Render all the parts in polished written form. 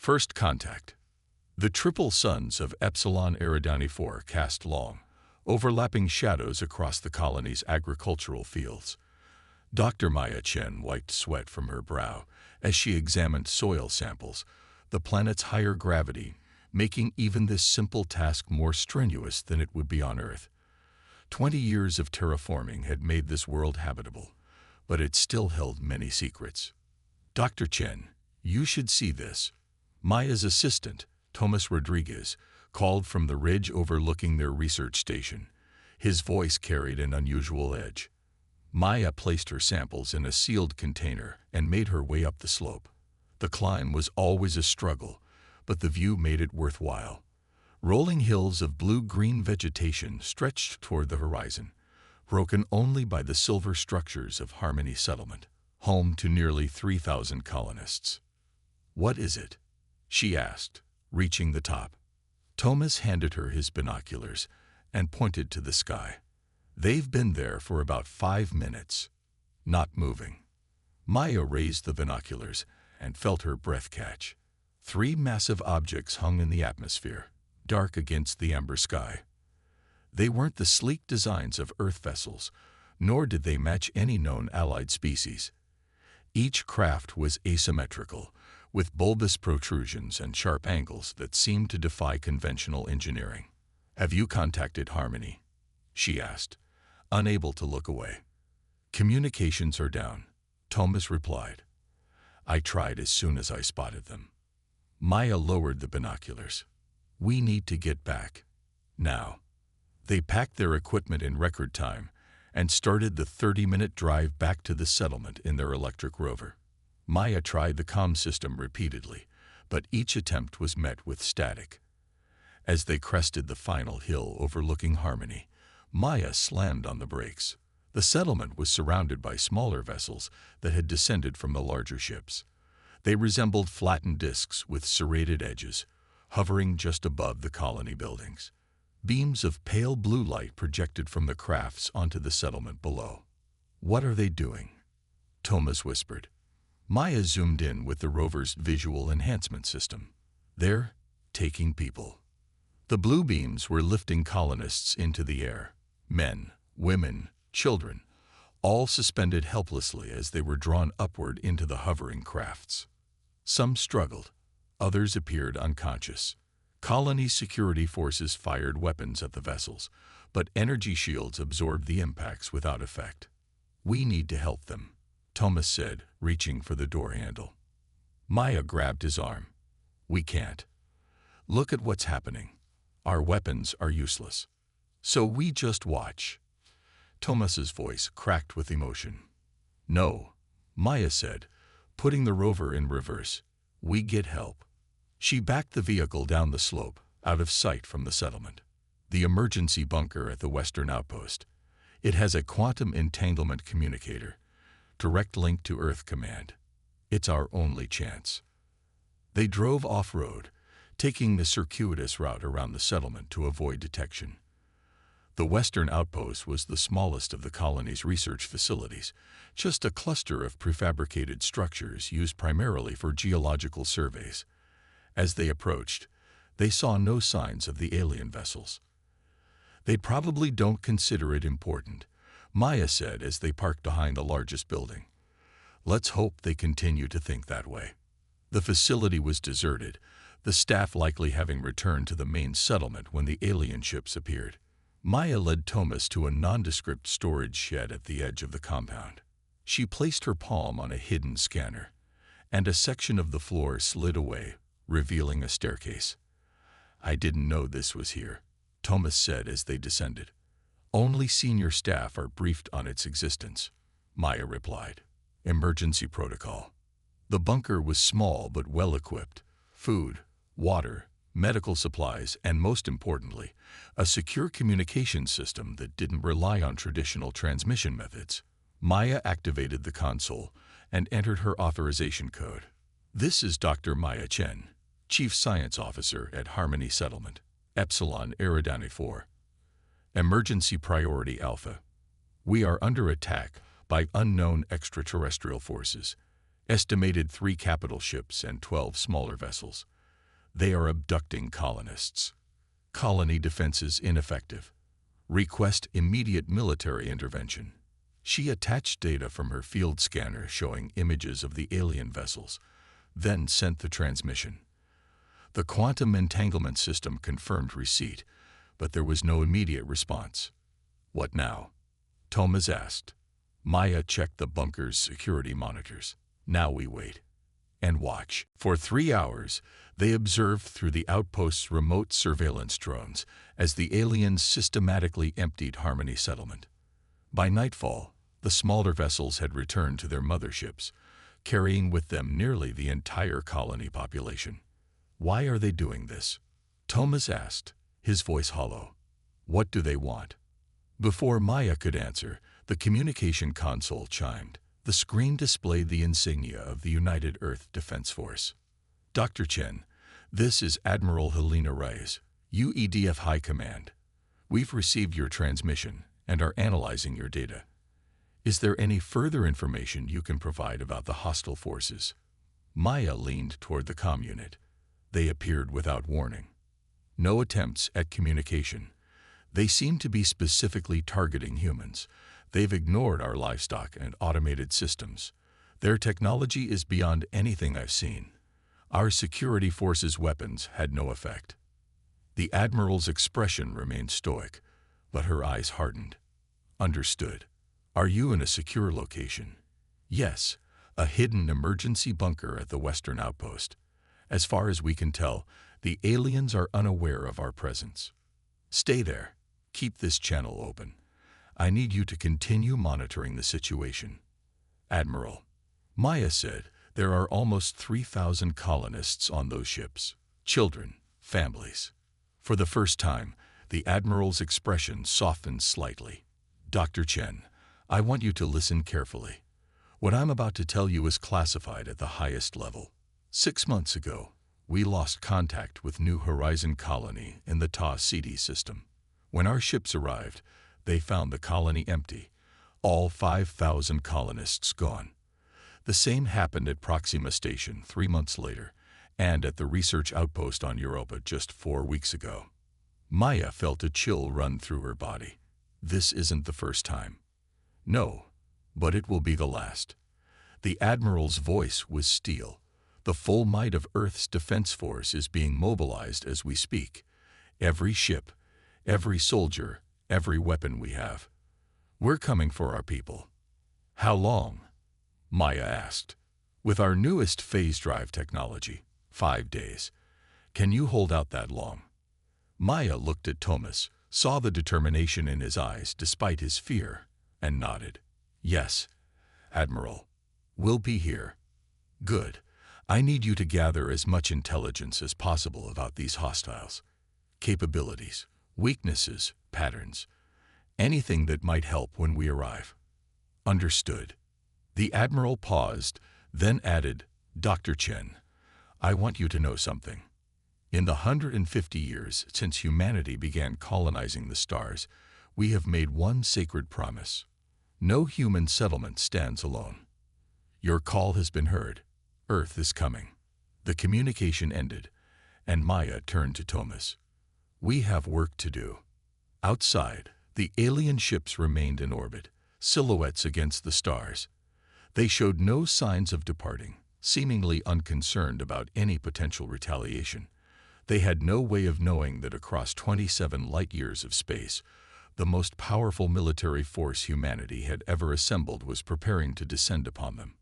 First contact. The triple suns of Epsilon Eridani IV cast long, overlapping shadows across the colony's agricultural fields. Dr. Maya Chen wiped sweat from her brow as she examined soil samples, the planet's higher gravity making even this simple task more strenuous than it would be on Earth. 20 years of terraforming had made this world habitable, but it still held many secrets. Dr. Chen, you should see this. Maya's assistant, Thomas Rodriguez, called from the ridge overlooking their research station. His voice carried an unusual edge. Maya placed her samples in a sealed container and made her way up the slope. The climb was always a struggle, but the view made it worthwhile. Rolling hills of blue-green vegetation stretched toward the horizon, broken only by the silver structures of Harmony Settlement, home to nearly 3,000 colonists. "What is it?" she asked, reaching the top. Thomas handed her his binoculars and pointed to the sky. "They've been there for about 5 minutes, not moving." Maya raised the binoculars and felt her breath catch. 3 massive objects hung in the atmosphere, dark against the amber sky. They weren't the sleek designs of Earth vessels, nor did they match any known allied species. Each craft was asymmetrical, with bulbous protrusions and sharp angles that seemed to defy conventional engineering. "Have you contacted Harmony?" she asked, unable to look away. "Communications are down," Thomas replied. "I tried as soon as I spotted them." Maya lowered the binoculars. "We need to get back. Now." They packed their equipment in record time and started the 30-minute drive back to the settlement in their electric rover. Maya tried the comm system repeatedly, but each attempt was met with static. As they crested the final hill overlooking Harmony, Maya slammed on the brakes. The settlement was surrounded by smaller vessels that had descended from the larger ships. They resembled flattened discs with serrated edges, hovering just above the colony buildings. Beams of pale blue light projected from the crafts onto the settlement below. "What are they doing?" Thomas whispered. Maya zoomed in with the rover's visual enhancement system. "They're taking people." The blue beams were lifting colonists into the air. Men, women, children, all suspended helplessly as they were drawn upward into the hovering crafts. Some struggled, others appeared unconscious. Colony security forces fired weapons at the vessels, but energy shields absorbed the impacts without effect. "We need to help them," Thomas said, reaching for the door handle. Maya grabbed his arm. "We can't. Look at what's happening. Our weapons are useless. So we just watch." Thomas's voice cracked with emotion. "No," Maya said, putting the rover in reverse. "We get help." She backed the vehicle down the slope, out of sight from the settlement. "The emergency bunker at the western outpost. It has a quantum entanglement communicator, direct link to Earth Command. It's our only chance." They drove off-road, taking the circuitous route around the settlement to avoid detection. The western outpost was the smallest of the colony's research facilities, just a cluster of prefabricated structures used primarily for geological surveys. As they approached, they saw no signs of the alien vessels. "They probably don't consider it important," Maya said as they parked behind the largest building. "Let's hope they continue to think that way." The facility was deserted, the staff likely having returned to the main settlement when the alien ships appeared. Maya led Thomas to a nondescript storage shed at the edge of the compound. She placed her palm on a hidden scanner, and a section of the floor slid away, revealing a staircase. "I didn't know this was here," Thomas said as they descended. "Only senior staff are briefed on its existence," Maya replied. Emergency protocol. The bunker was small but well-equipped. Food, water, medical supplies, and most importantly, a secure communication system that didn't rely on traditional transmission methods. Maya activated the console and entered her authorization code. "This is Dr. Maya Chen, Chief Science Officer at Harmony Settlement, Epsilon Eridani IV. Emergency Priority Alpha. We are under attack by unknown extraterrestrial forces. Estimated 3 capital ships and 12 smaller vessels. They are abducting colonists. Colony defenses ineffective. Request immediate military intervention. She attached data from her field scanner showing images of the alien vessels, then sent the transmission. The quantum entanglement system confirmed receipt, but there was no immediate response. What now? Thomas asked. Maya checked the bunker's security monitors. Now we wait. And watch. For 3 hours, they observed through the outpost's remote surveillance drones as the aliens systematically emptied Harmony Settlement. By nightfall, the smaller vessels had returned to their motherships, carrying with them nearly the entire colony population. Why are they doing this? Thomas asked, his voice hollow. What do they want? Before Maya could answer, the communication console chimed. The screen displayed the insignia of the United Earth Defense Force. Dr. Chen, this is Admiral Helena Reyes, UEDF High Command. We've received your transmission and are analyzing your data. Is there any further information you can provide about the hostile forces? Maya leaned toward the comm unit. They appeared without warning. No attempts at communication. They seem to be specifically targeting humans. They've ignored our livestock and automated systems. Their technology is beyond anything I've seen. Our security forces' weapons had no effect. The Admiral's expression remained stoic, but her eyes hardened. Understood. Are you in a secure location? Yes, a hidden emergency bunker at the western outpost. As far as we can tell, the aliens are unaware of our presence. Stay there. Keep this channel open. I need you to continue monitoring the situation. Admiral, Maya said there are almost 3,000 colonists on those ships. Children, families. For the first time, the Admiral's expression softened slightly. Dr. Chen, I want you to listen carefully. What I'm about to tell you is classified at the highest level. 6 months ago, we lost contact with New Horizon Colony in the Ta Ceti system. When our ships arrived, they found the colony empty, all 5,000 colonists gone. The same happened at Proxima Station 3 months later, and at the research outpost on Europa just 4 weeks ago. Maya felt a chill run through her body. This isn't the first time. No, but it will be the last. The Admiral's voice was steel. The full might of Earth's defense force is being mobilized as we speak. Every ship, every soldier, every weapon we have. We're coming for our people. How long? Maya asked. With our newest phase drive technology, 5 days. Can you hold out that long? Maya looked at Thomas, saw the determination in his eyes despite his fear, and nodded. Yes, Admiral. We'll be here. Good. I need you to gather as much intelligence as possible about these hostiles. Capabilities, weaknesses, patterns. Anything that might help when we arrive. Understood. The Admiral paused, then added, Dr. Chen, I want you to know something. In the 150 years since humanity began colonizing the stars, we have made one sacred promise. No human settlement stands alone. Your call has been heard. Earth is coming. The communication ended, and Maya turned to Thomas. We have work to do. Outside, the alien ships remained in orbit, silhouettes against the stars. They showed no signs of departing, seemingly unconcerned about any potential retaliation. They had no way of knowing that across 27 light-years of space, the most powerful military force humanity had ever assembled was preparing to descend upon them.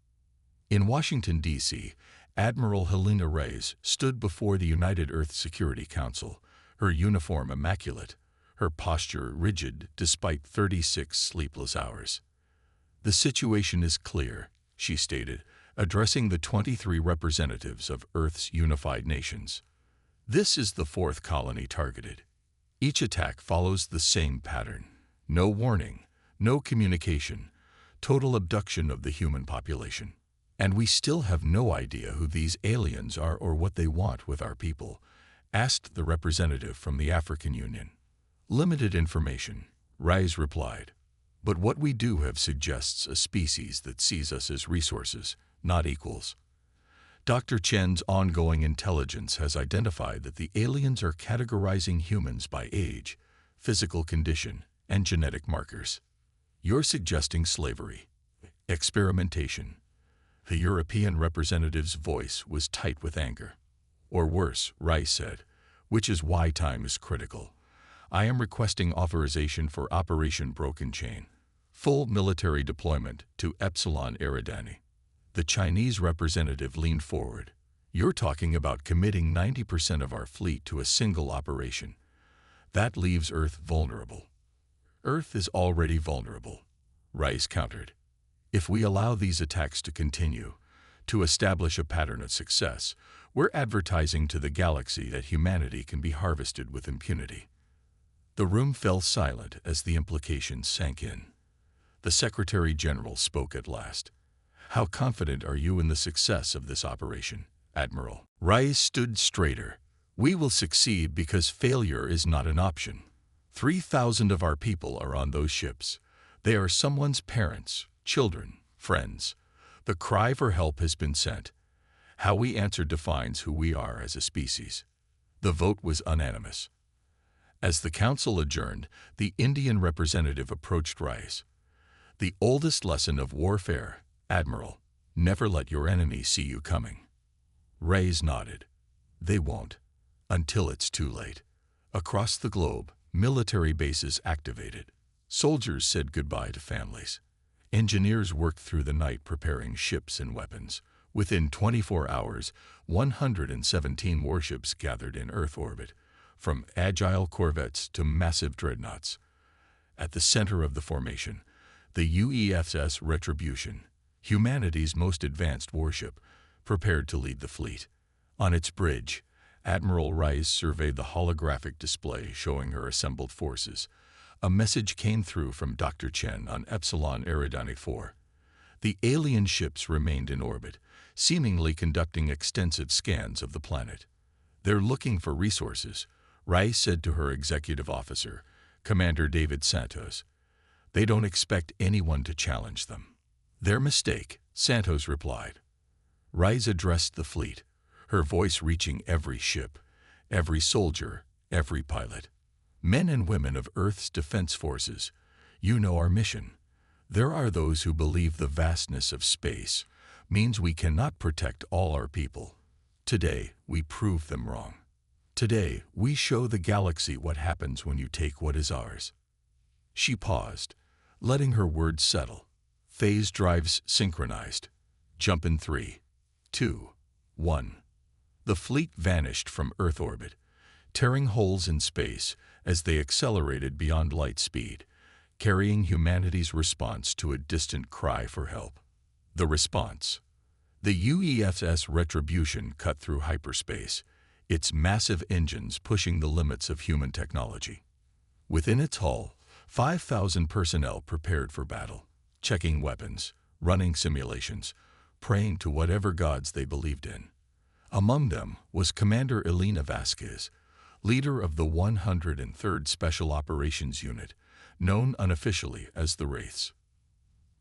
In Washington, D.C., Admiral Helena Reyes stood before the United Earth Security Council, her uniform immaculate, her posture rigid despite 36 sleepless hours. The situation is clear, she stated, addressing the 23 representatives of Earth's unified nations. This is the 4th colony targeted. Each attack follows the same pattern. No warning, no communication, total abduction of the human population. And we still have no idea who these aliens are or what they want with our people, asked the representative from the African Union. Limited information, Reyes replied. But what we do have suggests a species that sees us as resources, not equals. Dr. Chen's ongoing intelligence has identified that the aliens are categorizing humans by age, physical condition, and genetic markers. You're suggesting slavery, experimentation. The European representative's voice was tight with anger. Or worse, Rice said, which is why time is critical. I am requesting authorization for Operation Broken Chain, full military deployment to Epsilon Eridani. The Chinese representative leaned forward. You're talking about committing 90% of our fleet to a single operation. That leaves Earth vulnerable. Earth is already vulnerable, Rice countered. If we allow these attacks to continue, to establish a pattern of success, we're advertising to the galaxy that humanity can be harvested with impunity. The room fell silent as the implications sank in. The Secretary General spoke at last. How confident are you in the success of this operation, Admiral? Rice stood straighter. We will succeed because failure is not an option. 3,000 of our people are on those ships. They are someone's parents, children, friends. The cry for help has been sent. How we answer defines who we are as a species. The vote was unanimous. As the council adjourned, the Indian representative approached Rice. The oldest lesson of warfare, Admiral, never let your enemy see you coming. Rice nodded. They won't. Until it's too late. Across the globe, military bases activated. Soldiers said goodbye to families. Engineers worked through the night preparing ships and weapons. Within 24 hours, 117 warships gathered in Earth orbit, from agile corvettes to massive dreadnoughts. At the center of the formation, the UESS Retribution, humanity's most advanced warship, prepared to lead the fleet. On its bridge, Admiral Rice surveyed the holographic display showing her assembled forces. A message came through from Dr. Chen on Epsilon Eridani 4. The alien ships remained in orbit, seemingly conducting extensive scans of the planet. They're looking for resources, Rice said to her executive officer, Commander David Santos. They don't expect anyone to challenge them. Their mistake, Santos replied. Rice addressed the fleet, her voice reaching every ship, every soldier, every pilot. Men and women of Earth's defense forces, you know our mission. There are those who believe the vastness of space means we cannot protect all our people. Today, we prove them wrong. Today, we show the galaxy what happens when you take what is ours. She paused, letting her words settle. Phase drives synchronized. Jump in 3, 2, 1. The fleet vanished from Earth orbit, tearing holes in space as they accelerated beyond light speed, carrying humanity's response to a distant cry for help. The response. The UESS Retribution cut through hyperspace, its massive engines pushing the limits of human technology. Within its hull, 5,000 personnel prepared for battle, checking weapons, running simulations, praying to whatever gods they believed in. Among them was Commander Elena Vasquez, leader of the 103rd Special Operations Unit, known unofficially as the Wraiths.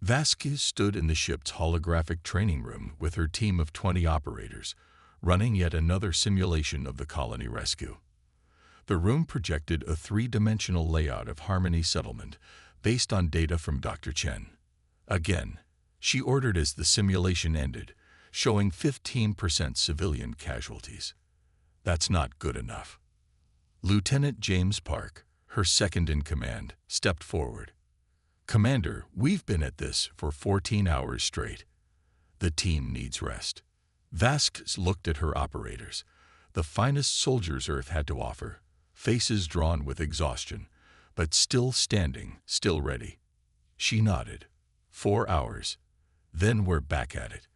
Vasquez stood in the ship's holographic training room with her team of 20 operators, running yet another simulation of the colony rescue. The room projected a three-dimensional layout of Harmony Settlement based on data from Dr. Chen. Again, she ordered as the simulation ended, showing 15% civilian casualties. That's not good enough. Lieutenant James Park, her second-in-command, stepped forward. Commander, we've been at this for 14 hours straight. The team needs rest. Vasquez looked at her operators, the finest soldiers Earth had to offer, faces drawn with exhaustion, but still standing, still ready. She nodded. 4 hours. Then we're back at it.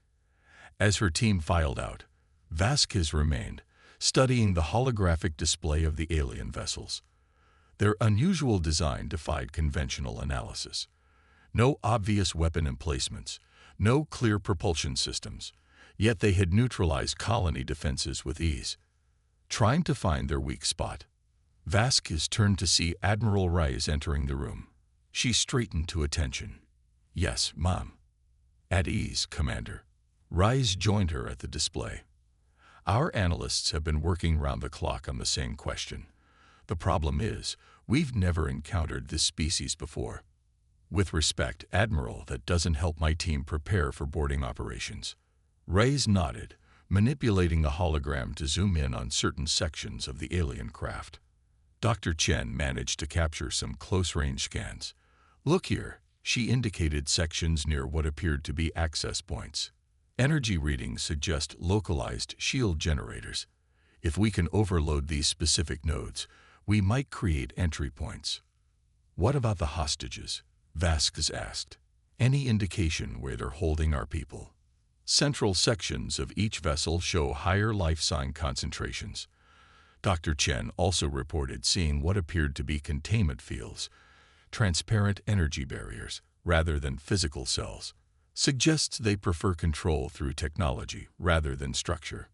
As her team filed out, Vasquez remained, studying the holographic display of the alien vessels. Their unusual design defied conventional analysis. No obvious weapon emplacements, no clear propulsion systems, yet they had neutralized colony defenses with ease. Trying to find their weak spot, Vasquez turned to see Admiral Rice entering the room. She straightened to attention. Yes, Mom. At ease, Commander. Rise joined her at the display. Our analysts have been working round the clock on the same question. The problem is, we've never encountered this species before. With respect, Admiral, that doesn't help my team prepare for boarding operations. Rise nodded, manipulating a hologram to zoom in on certain sections of the alien craft. Dr. Chen managed to capture some close-range scans. Look here, she indicated sections near what appeared to be access points. Energy readings suggest localized shield generators. If we can overload these specific nodes, we might create entry points. What about the hostages? Vasquez asked. Any indication where they're holding our people? Central sections of each vessel show higher life sign concentrations. Dr. Chen also reported seeing what appeared to be containment fields, transparent energy barriers, rather than physical cells. Suggests they prefer control through technology rather than structure.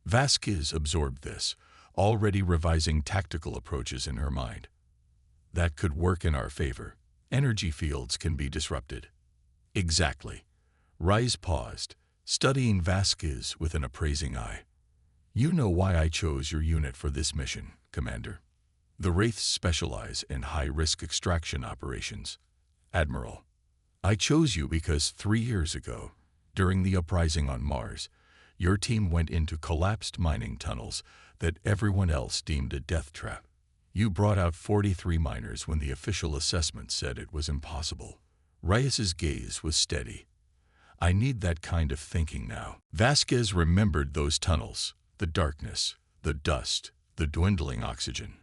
Vasquez absorbed this, already revising tactical approaches in her mind. That could work in our favor. Energy fields can be disrupted. Exactly. Rise paused, studying Vasquez with an appraising eye. You know why I chose your unit for this mission, Commander. The Wraiths specialize in high-risk extraction operations. Admiral, I chose you because 3 years ago, during the uprising on Mars, your team went into collapsed mining tunnels that everyone else deemed a death trap. You brought out 43 miners when the official assessment said it was impossible. Reyes's gaze was steady. I need that kind of thinking now. Vasquez remembered those tunnels, the darkness, the dust, the dwindling oxygen.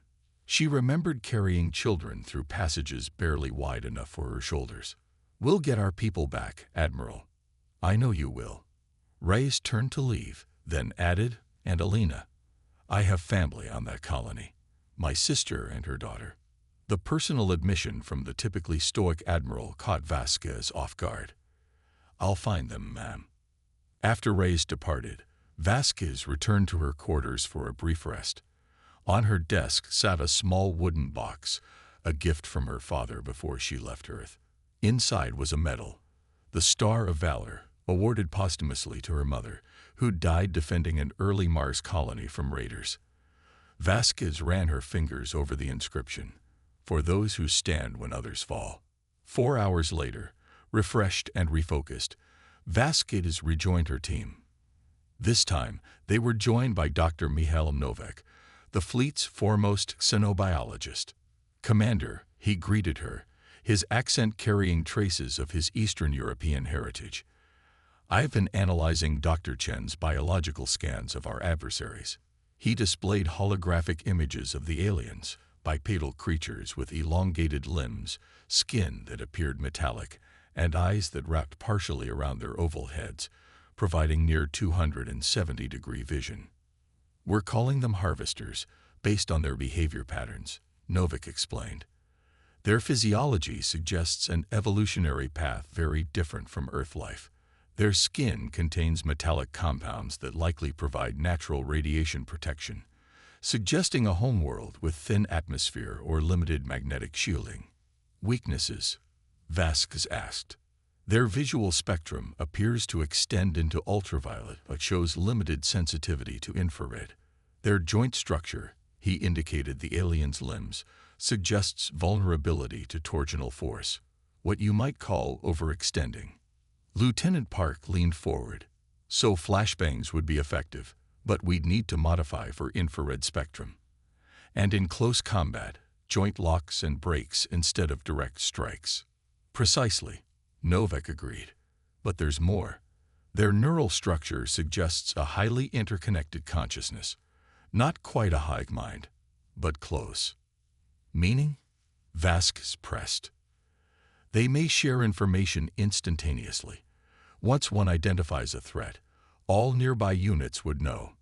She remembered carrying children through passages barely wide enough for her shoulders. We'll get our people back, Admiral. I know you will. Reyes turned to leave, then added, and Alina. I have family on that colony. My sister and her daughter. The personal admission from the typically stoic Admiral caught Vasquez off guard. I'll find them, ma'am. After Reyes departed, Vasquez returned to her quarters for a brief rest. On her desk sat a small wooden box, a gift from her father before she left Earth. Inside was a medal, the Star of Valor, awarded posthumously to her mother, who died defending an early Mars colony from raiders. Vasquez ran her fingers over the inscription, for those who stand when others fall. 4 hours later, refreshed and refocused, Vasquez rejoined her team. This time, they were joined by Dr. Mihail Novak, the fleet's foremost xenobiologist. Commander, he greeted her, his accent carrying traces of his Eastern European heritage. I've been analyzing Dr. Chen's biological scans of our adversaries. He displayed holographic images of the aliens, bipedal creatures with elongated limbs, skin that appeared metallic, and eyes that wrapped partially around their oval heads, providing near 270-degree vision. We're calling them harvesters, based on their behavior patterns, Novak explained. Their physiology suggests an evolutionary path very different from Earth life. Their skin contains metallic compounds that likely provide natural radiation protection, suggesting a homeworld with thin atmosphere or limited magnetic shielding. Weaknesses? Vasquez asked. Their visual spectrum appears to extend into ultraviolet but shows limited sensitivity to infrared. Their joint structure, he indicated the alien's limbs, suggests vulnerability to torsional force, what you might call overextending. Lieutenant Park leaned forward. So flashbangs would be effective, but we'd need to modify for infrared spectrum. And in close combat, joint locks and breaks instead of direct strikes. Precisely, Novak agreed. But there's more. Their neural structure suggests a highly interconnected consciousness. Not quite a hive mind, but close. Meaning? Vasquez pressed. They may share information instantaneously. Once one identifies a threat, all nearby units would know.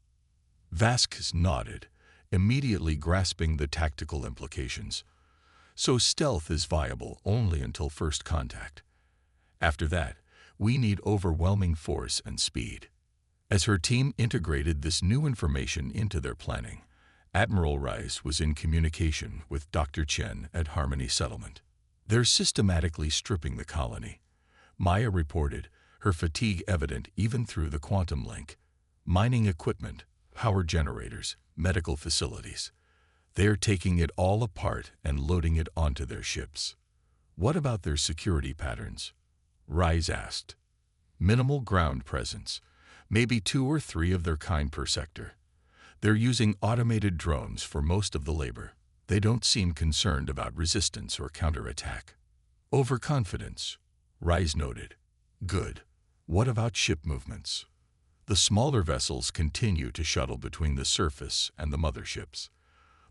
Vasquez nodded, immediately grasping the tactical implications. So stealth is viable only until first contact. After that, we need overwhelming force and speed. As her team integrated this new information into their planning, Admiral Rice was in communication with Dr. Chen at Harmony Settlement. They're systematically stripping the colony. Maya reported, her fatigue evident even through the quantum link. Mining equipment, power generators, medical facilities. They are taking it all apart and loading it onto their ships. What about their security patterns? Rise asked. Minimal ground presence, maybe 2 or 3 of their kind per sector. They're using automated drones for most of the labor. They don't seem concerned about resistance or counterattack. Overconfidence, Rise noted. Good. What about ship movements? The smaller vessels continue to shuttle between the surface and the motherships.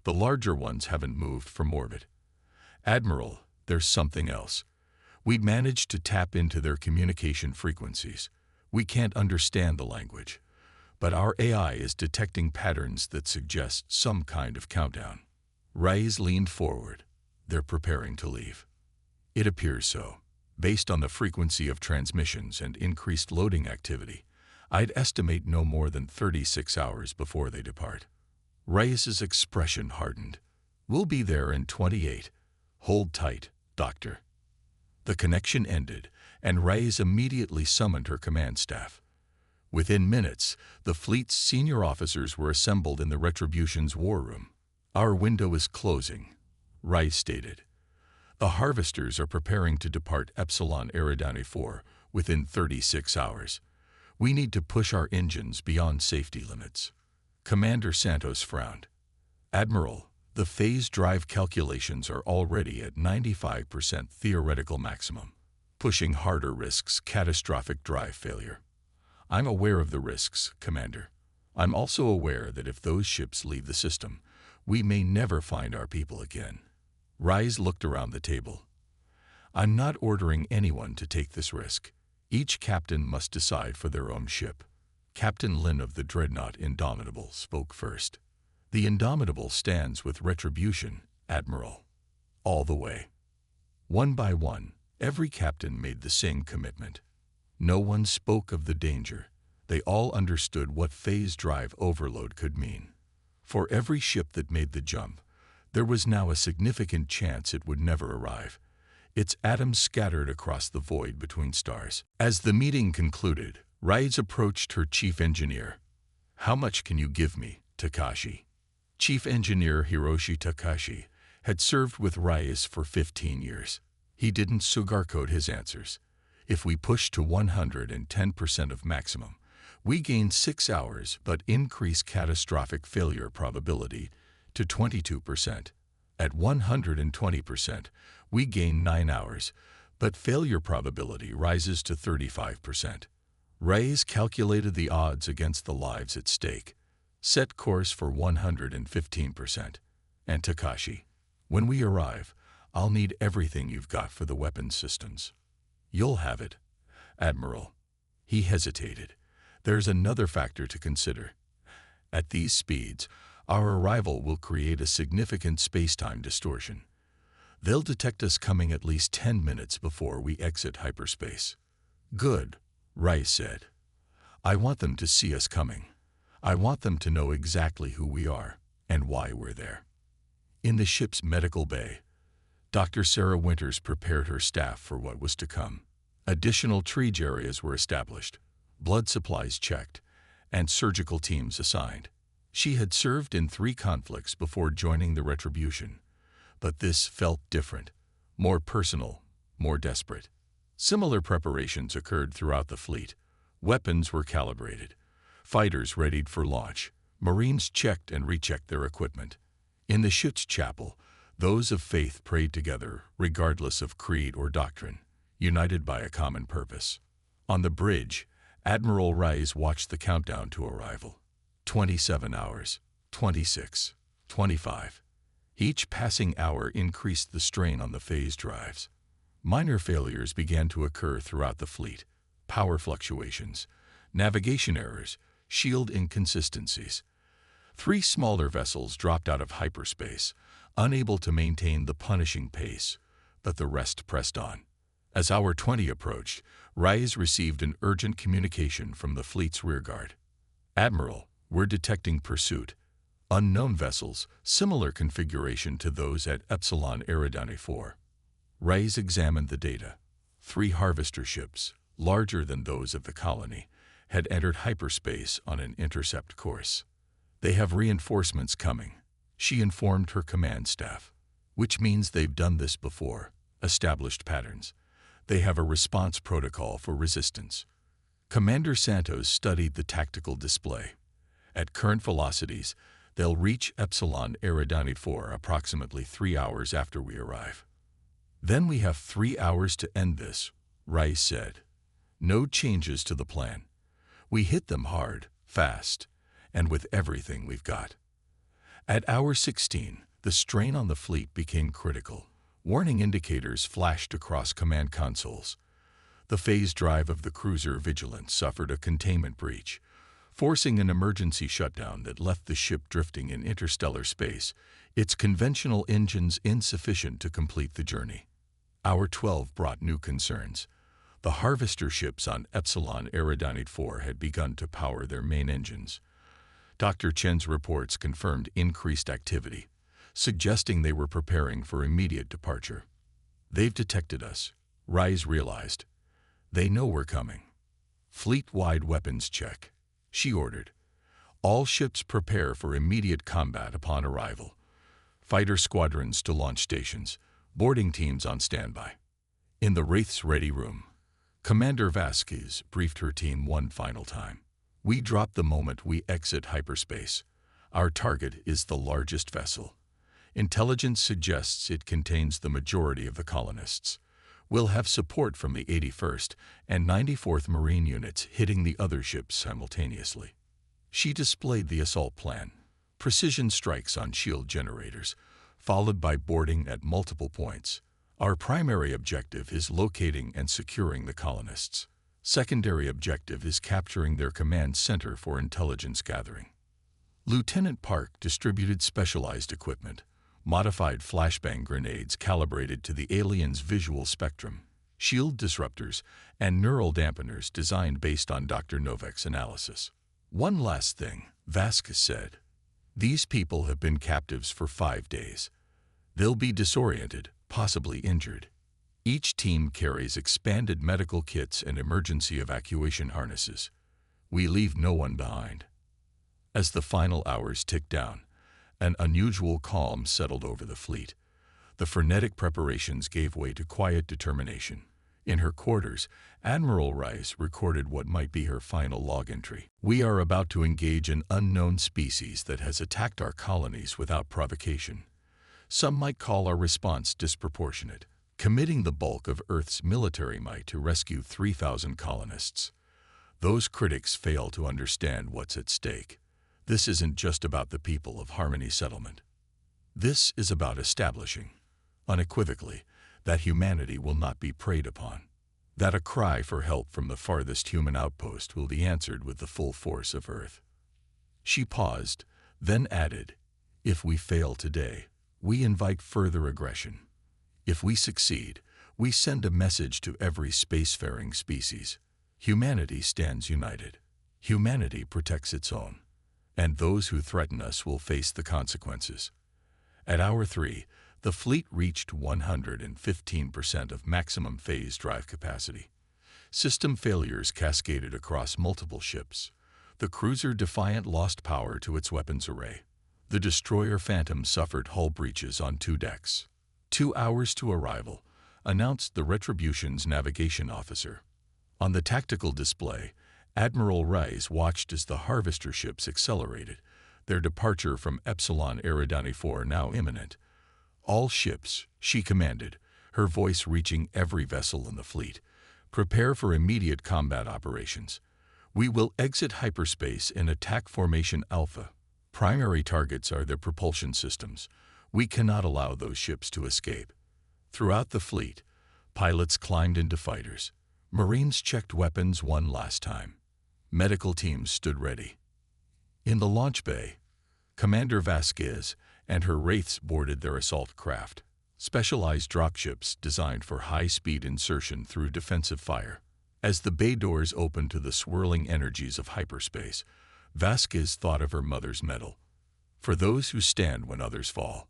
The larger ones haven't moved from orbit. Admiral, there's something else. We'd managed to tap into their communication frequencies. We can't understand the language, but our AI is detecting patterns that suggest some kind of countdown. Rise leaned forward. They're preparing to leave. It appears so. Based on the frequency of transmissions and increased loading activity, I'd estimate no more than 36 hours before they depart. Rise's expression hardened. We'll be there in 28. Hold tight, Doctor. The connection ended, and Rise immediately summoned her command staff. Within minutes, the fleet's senior officers were assembled in the Retribution's war room. Our window is closing, Rise stated. The harvesters are preparing to depart Epsilon Eridani 4 within 36 hours. We need to push our engines beyond safety limits. Commander Santos frowned. Admiral, the phase drive calculations are already at 95% theoretical maximum. Pushing harder risks catastrophic drive failure. I'm aware of the risks, Commander. I'm also aware that if those ships leave the system, we may never find our people again. Rise looked around the table. I'm not ordering anyone to take this risk. Each captain must decide for their own ship. Captain Lin of the Dreadnought Indomitable spoke first. The Indomitable stands with Retribution, Admiral. All the way. One by one, every captain made the same commitment. No one spoke of the danger. They all understood what phase drive overload could mean. For every ship that made the jump, there was now a significant chance it would never arrive. Its atoms scattered across the void between stars. As the meeting concluded, Rise approached her chief engineer. How much can you give me, Takashi? Chief Engineer Hiroshi Takashi had served with Rise for 15 years. He didn't sugarcoat his answers. If we push to 110% of maximum, we gain 6 hours but increase catastrophic failure probability to 22%. At 120%, we gain 9 hours, but failure probability rises to 35%. Rise calculated the odds against the lives at stake. Set course for 115%. And Takashi, when we arrive, I'll need everything you've got for the weapons systems. You'll have it, Admiral. He hesitated. There's another factor to consider. At these speeds, our arrival will create a significant space-time distortion. They'll detect us coming at least 10 minutes before we exit hyperspace. Good, Rice said. I want them to see us coming. I want them to know exactly who we are and why we're there. In the ship's medical bay, Dr. Sarah Winters prepared her staff for what was to come. Additional triage areas were established, blood supplies checked, and surgical teams assigned. She had served in 3 conflicts before joining the Retribution, but this felt different, more personal, more desperate. Similar preparations occurred throughout the fleet. Weapons were calibrated, fighters readied for launch, Marines checked and rechecked their equipment. In the ship's chapel, those of faith prayed together, regardless of creed or doctrine, united by a common purpose. On the bridge, Admiral Rise watched the countdown to arrival. 27 hours, 26, 25. Each passing hour increased the strain on the phase drives. Minor failures began to occur throughout the fleet. Power fluctuations, navigation errors, shield inconsistencies. 3 smaller vessels dropped out of hyperspace, unable to maintain the punishing pace, but the rest pressed on. As hour 20 approached, Rise received an urgent communication from the fleet's rearguard. Admiral, we're detecting pursuit. Unknown vessels, similar configuration to those at Epsilon Eridani 4. Rise examined the data. 3 harvester ships, larger than those of the colony, had entered hyperspace on an intercept course. "They have reinforcements coming," she informed her command staff. "Which means they've done this before, established patterns. They have a response protocol for resistance." Commander Santos studied the tactical display. "At current velocities, they'll reach Epsilon Eridani 4 approximately 3 hours after we arrive." "Then we have 3 hours to end this," Rice said. "No changes to the plan. We hit them hard, fast, and with everything we've got." At hour 16, the strain on the fleet became critical. Warning indicators flashed across command consoles. The phase drive of the cruiser Vigilant suffered a containment breach, forcing an emergency shutdown that left the ship drifting in interstellar space, its conventional engines insufficient to complete the journey. Hour 12 brought new concerns. The harvester ships on Epsilon Eridani 4 had begun to power their main engines. Dr. Chen's reports confirmed increased activity, suggesting they were preparing for immediate departure. "They've detected us," Rise realized. "They know we're coming." "Fleet-wide weapons check," she ordered. "All ships prepare for immediate combat upon arrival. Fighter squadrons to launch stations, boarding teams on standby." In the Wraith's ready room, Commander Vasquez briefed her team one final time. "We drop the moment we exit hyperspace. Our target is the largest vessel. Intelligence suggests it contains the majority of the colonists. We'll have support from the 81st and 94th Marine units hitting the other ships simultaneously." She displayed the assault plan: precision strikes on shield generators, followed by boarding at multiple points. "Our primary objective is locating and securing the colonists. Secondary objective is capturing their command center for intelligence gathering." Lieutenant Park distributed specialized equipment, modified flashbang grenades calibrated to the aliens' visual spectrum, shield disruptors, and neural dampeners designed based on Dr. Novak's analysis. "One last thing," Vasquez said. "These people have been captives for 5 days. They'll be disoriented, possibly injured. Each team carries expanded medical kits and emergency evacuation harnesses. We leave no one behind." As the final hours ticked down, an unusual calm settled over the fleet. The frenetic preparations gave way to quiet determination. In her quarters, Admiral Rice recorded what might be her final log entry. "We are about to engage an unknown species that has attacked our colonies without provocation. Some might call our response disproportionate, committing the bulk of Earth's military might to rescue 3,000 colonists. Those critics fail to understand what's at stake. This isn't just about the people of Harmony Settlement. This is about establishing, unequivocally, that humanity will not be preyed upon, that a cry for help from the farthest human outpost will be answered with the full force of Earth." She paused, then added, "If we fail today, we invite further aggression. If we succeed, we send a message to every spacefaring species. Humanity stands united. Humanity protects its own. And those who threaten us will face the consequences." At hour 3, the fleet reached 115% of maximum phase drive capacity. System failures cascaded across multiple ships. The cruiser Defiant lost power to its weapons array. The destroyer Phantom suffered hull breaches on 2 decks. 2 hours to arrival, announced the Retribution's navigation officer. On the tactical display, Admiral Rice watched as the harvester ships accelerated, their departure from Epsilon Eridani 4 now imminent. "All ships," she commanded, her voice reaching every vessel in the fleet, "prepare for immediate combat operations. We will exit hyperspace in attack formation Alpha. Primary targets are their propulsion systems. We cannot allow those ships to escape." Throughout the fleet, pilots climbed into fighters. Marines checked weapons one last time. Medical teams stood ready. In the launch bay, Commander Vasquez and her Wraiths boarded their assault craft, specialized dropships designed for high-speed insertion through defensive fire. As the bay doors opened to the swirling energies of hyperspace, Vasquez thought of her mother's medal. "For those who stand when others fall."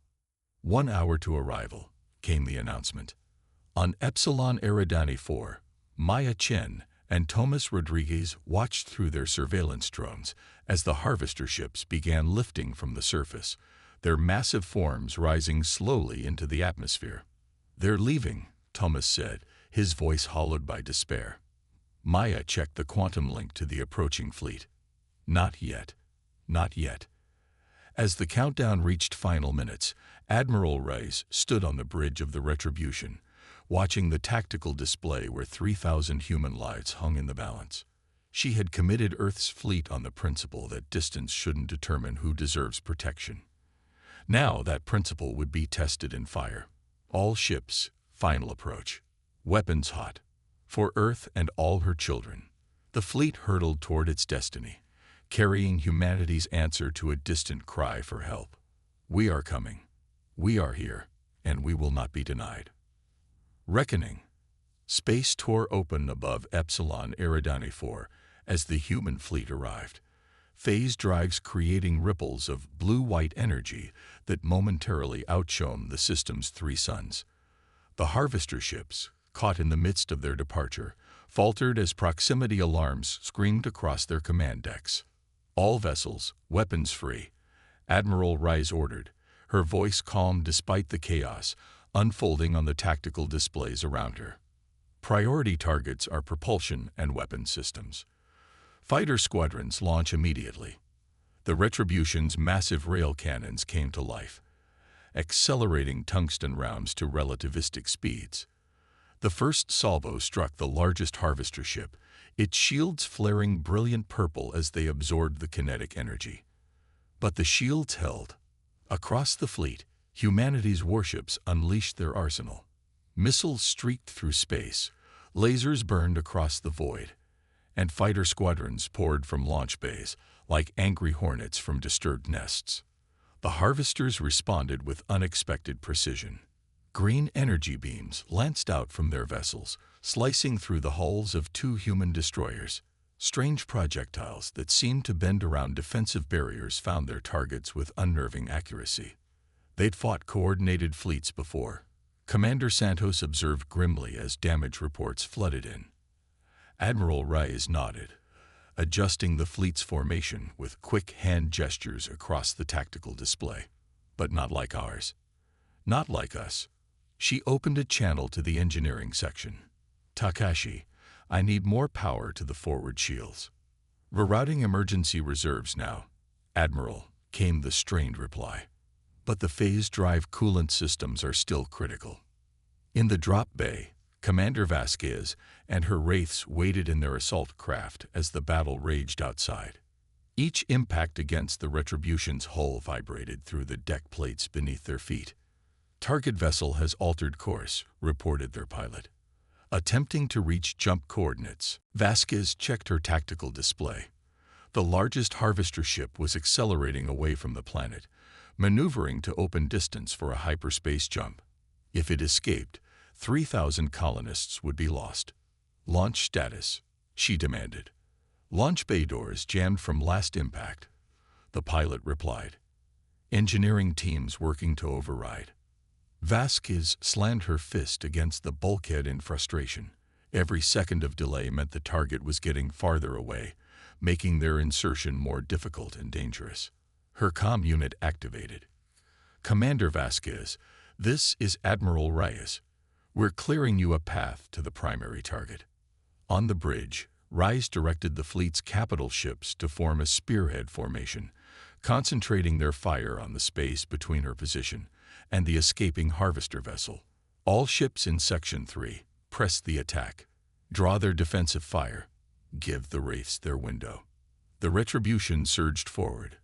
1 hour to arrival, came the announcement. On Epsilon Eridani 4, Maya Chen, and Thomas Rodriguez watched through their surveillance drones as the harvester ships began lifting from the surface, their massive forms rising slowly into the atmosphere. "They're leaving," Thomas said, his voice hollowed by despair. Maya checked the quantum link to the approaching fleet. Not yet. Not yet. As the countdown reached final minutes, Admiral Reyes stood on the bridge of the Retribution, watching the tactical display where 3,000 human lives hung in the balance. She had committed Earth's fleet on the principle that distance shouldn't determine who deserves protection. Now that principle would be tested in fire. All ships, final approach. Weapons hot. For Earth and all her children. The fleet hurtled toward its destiny, carrying humanity's answer to a distant cry for help. We are coming. We are here, and we will not be denied. Reckoning. Space tore open above Epsilon Eridani 4 as the human fleet arrived, phase drives creating ripples of blue-white energy that momentarily outshone the system's 3 suns. The harvester ships, caught in the midst of their departure, faltered as proximity alarms screamed across their command decks. "All vessels, weapons free," Admiral Reyes ordered, her voice calm despite the chaos unfolding on the tactical displays around her. "Priority targets are propulsion and weapon systems. Fighter squadrons launch immediately." The Retribution's massive rail cannons came to life, accelerating tungsten rounds to relativistic speeds. The first salvo struck the largest harvester ship, its shields flaring brilliant purple as they absorbed the kinetic energy. But the shields held. Across the fleet, humanity's warships unleashed their arsenal. Missiles streaked through space, lasers burned across the void, and fighter squadrons poured from launch bays like angry hornets from disturbed nests. The harvesters responded with unexpected precision. Green energy beams lanced out from their vessels, slicing through the hulls of 2 human destroyers. Strange projectiles that seemed to bend around defensive barriers found their targets with unnerving accuracy. They'd fought coordinated fleets before. Commander Santos observed grimly as damage reports flooded in. Admiral Reyes nodded, adjusting the fleet's formation with quick hand gestures across the tactical display. "But not like ours. Not like us." She opened a channel to the engineering section. "Takashi, I need more power to the forward shields." "Rerouting emergency reserves now, Admiral," came the strained reply. "But the phase drive coolant systems are still critical." In the drop bay, Commander Vasquez and her wraiths waited in their assault craft as the battle raged outside. Each impact against the Retribution's hull vibrated through the deck plates beneath their feet. "Target vessel has altered course," reported their pilot. Attempting to reach jump coordinates, Vasquez checked her tactical display. The largest harvester ship was accelerating away from the planet, maneuvering to open distance for a hyperspace jump. If it escaped, 3,000 colonists would be lost. "Launch status," she demanded. "Launch bay doors jammed from last impact," the pilot replied. "Engineering teams working to override." Vasquez slammed her fist against the bulkhead in frustration. Every second of delay meant the target was getting farther away, making their insertion more difficult and dangerous. Her comm unit activated. "Commander Vasquez, this is Admiral Reyes. We're clearing you a path to the primary target." On the bridge, Reyes directed the fleet's capital ships to form a spearhead formation, concentrating their fire on the space between her position and the escaping harvester vessel. "All ships in Section 3, press the attack. Draw their defensive fire. Give the wraiths their window." The Retribution surged forward,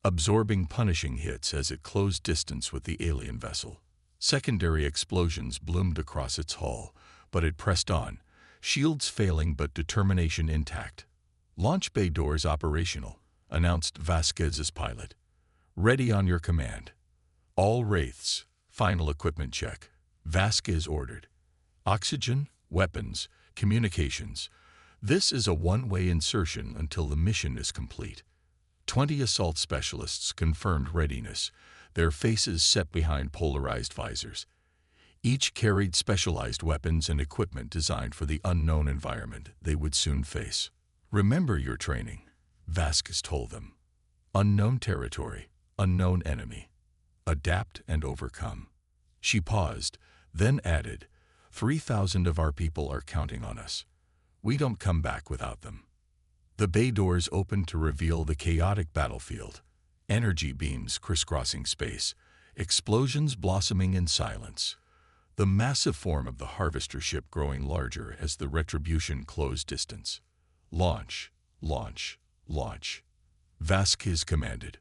absorbing punishing hits as it closed distance with the alien vessel. Secondary explosions bloomed across its hull, but it pressed on, shields failing but determination intact. "Launch bay doors operational," announced Vasquez's pilot. "Ready on your command." "All wraiths, final equipment check," Vasquez ordered. "Oxygen, weapons, communications. This is a one-way insertion until the mission is complete." 20 assault specialists confirmed readiness, their faces set behind polarized visors. Each carried specialized weapons and equipment designed for the unknown environment they would soon face. "Remember your training," Vasquez told them. "Unknown territory, unknown enemy. Adapt and overcome." She paused, then added, 3,000 of our people are counting on us. We don't come back without them." The bay doors opened to reveal the chaotic battlefield, energy beams crisscrossing space, explosions blossoming in silence. The massive form of the harvester ship growing larger as the Retribution closed distance. "Launch, launch, launch," Vasquez commanded.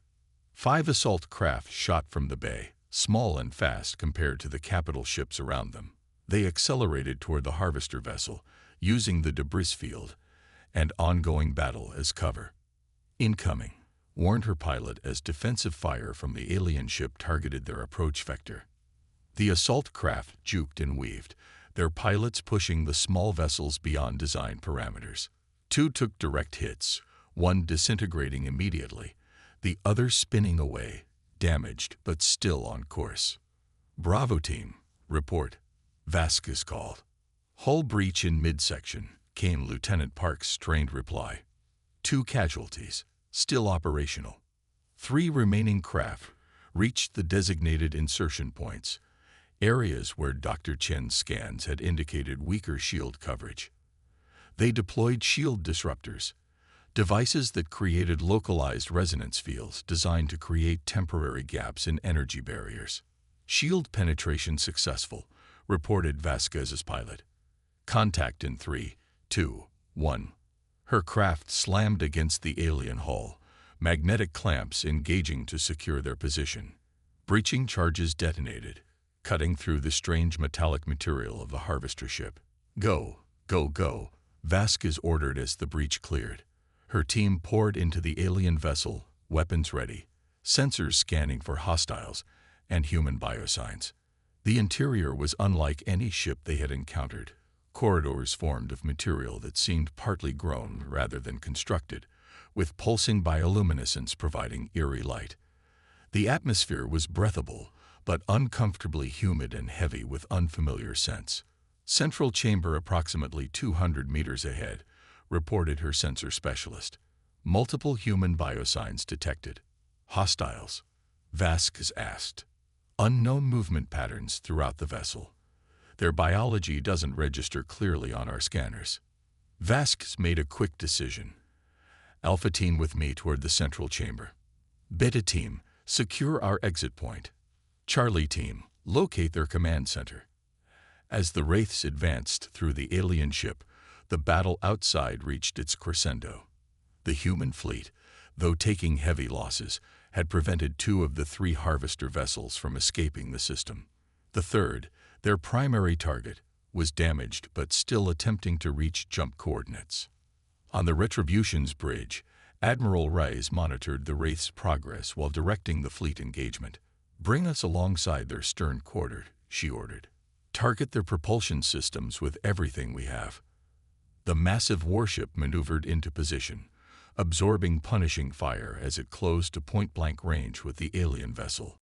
5 assault craft shot from the bay, small and fast compared to the capital ships around them. They accelerated toward the harvester vessel, using the debris field and ongoing battle as cover. "Incoming," warned her pilot as defensive fire from the alien ship targeted their approach vector. The assault craft juked and weaved, their pilots pushing the small vessels beyond design parameters. 2 took direct hits, one disintegrating immediately, the other spinning away, damaged but still on course. "Bravo team, report," Vasquez called. "Hull breach in midsection," came Lieutenant Park's strained reply. 2 casualties, still operational. 3 remaining craft reached the designated insertion points, areas where Dr. Chen's scans had indicated weaker shield coverage. They deployed shield disruptors, devices that created localized resonance fields designed to create temporary gaps in energy barriers. "Shield penetration successful," reported Vasquez's pilot. "Contact in 3, 2, 1. Her craft slammed against the alien hull, magnetic clamps engaging to secure their position. Breaching charges detonated, cutting through the strange metallic material of the harvester ship. "Go, go, go," Vasquez ordered as the breach cleared. Her team poured into the alien vessel, weapons ready, sensors scanning for hostiles and human biosigns. The interior was unlike any ship they had encountered. Corridors formed of material that seemed partly grown rather than constructed, with pulsing bioluminescence providing eerie light. The atmosphere was breathable, but uncomfortably humid and heavy with unfamiliar scents. "Central chamber approximately 200 meters ahead," reported her sensor specialist. "Multiple human biosigns detected." "Hostiles?" Vasquez asked. "Unknown movement patterns throughout the vessel. Their biology doesn't register clearly on our scanners." Vasquez made a quick decision. "Alpha team with me toward the central chamber. Beta team, secure our exit point. Charlie team, locate their command center." As the Wraiths advanced through the alien ship, the battle outside reached its crescendo. The human fleet, though taking heavy losses, had prevented 2 of the 3 harvester vessels from escaping the system. The third, their primary target, was damaged but still attempting to reach jump coordinates. On the Retribution's bridge, Admiral Reyes monitored the Wraith's progress while directing the fleet engagement. "Bring us alongside their stern quarter," she ordered. "Target their propulsion systems with everything we have." The massive warship maneuvered into position, absorbing punishing fire as it closed to point-blank range with the alien vessel.